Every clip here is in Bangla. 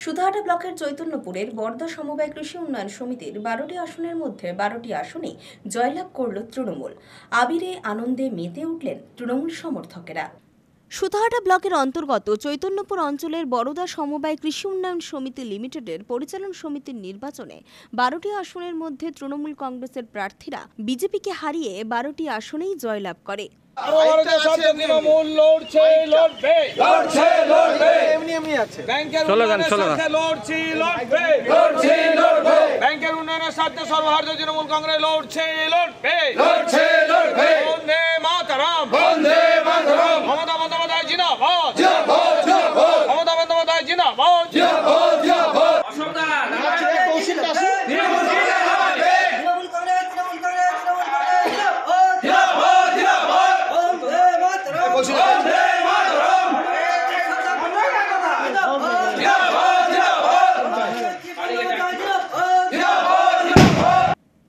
সুধাহাটা ব্লকের চৈতন্যপুরের বর্দা সমবায় কৃষি উন্নয়ন সমিতির 12টি আসনের মধ্যে 12টি আসনে জয়লাভ করল তৃণমূল। আবিরে আনন্দে মেতে উঠলেন তৃণমূল সমর্থকেরা। সুধাহাটা ব্লকের অন্তর্গত চৈতন্যপুর অঞ্চলের বরোদা সমবায় কৃষি উন্নয়ন সমিতি লিমিটেডের পরিচালন সমিতির নির্বাচনে 12টি আসনের মধ্যে তৃণমূল কংগ্রেসের প্রার্থীরা বিজেপিকে হারিয়ে 12টি আসনেই জয়লাভ করে। ব্যাংকের উন্নয়নের স্বার্থে সর্বভারতীয় তৃণমূল কংগ্রেস লড়ছে, বন্দে মাতরম, মমতা বন্দ্যোপাধ্যায় জিন্দাবাদ, মমতা বন্দ্যোপাধ্যায় জিন্দাবাদ।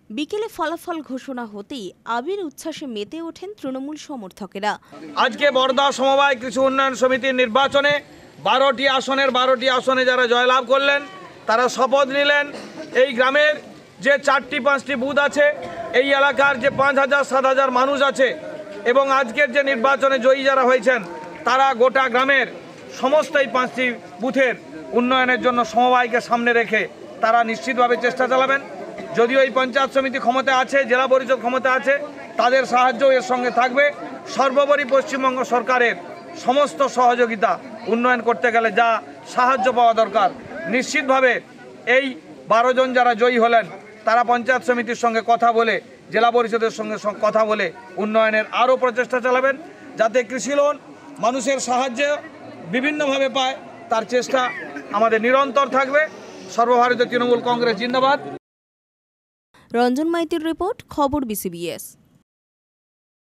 বিকেলে ফলাফল ঘোষণা হতেই আবির উচ্ছ্বাসে মেতে ওঠেন তৃণমূল সমর্থকেরা। আজকে বরদা সমবায় কৃষি উন্নয়ন সমিতির নির্বাচনে 12টি আসনে যারা জয়লাভ করলেন তারা শপথ নিলেন। এই গ্রামের যে 4টি-5টি বুথ আছে, এই এলাকার যে 5,000-7,000 মানুষ আছে এবং আজকের যে নির্বাচনে জয়ী যারা হয়েছেন তারা গোটা গ্রামের সমস্ত এই 5টি বুথের উন্নয়নের জন্য সমবায়কে সামনে রেখে তারা নিশ্চিতভাবে চেষ্টা চালাবেন। যদিও এই পঞ্চায়েত সমিতি ক্ষমতা আছে, জেলা পরিষদ ক্ষমতা আছে, তাদের সাহায্য এর সঙ্গে থাকবে। সর্বোপরি পশ্চিমবঙ্গ সরকারের সমস্ত সহযোগিতা উন্নয়ন করতে গেলে যা সাহায্য পাওয়া দরকার, নিশ্চিতভাবে এই 12 জন যারা জয়ী হলেন তারা পঞ্চায়েত সমিতির সঙ্গে কথা বলে, জেলা পরিষদের সঙ্গে কথা বলে উন্নয়নের আরও প্রচেষ্টা চালাবেন, যাতে কৃষি লোন মানুষের সাহায্যে বিভিন্নভাবে পায়, তার চেষ্টা আমাদের নিরন্তর থাকবে। সর্বভারতীয় তৃণমূল কংগ্রেস জিন্দাবাদ। রঞ্জন মাইতির রিপোর্ট, খবর BCBS।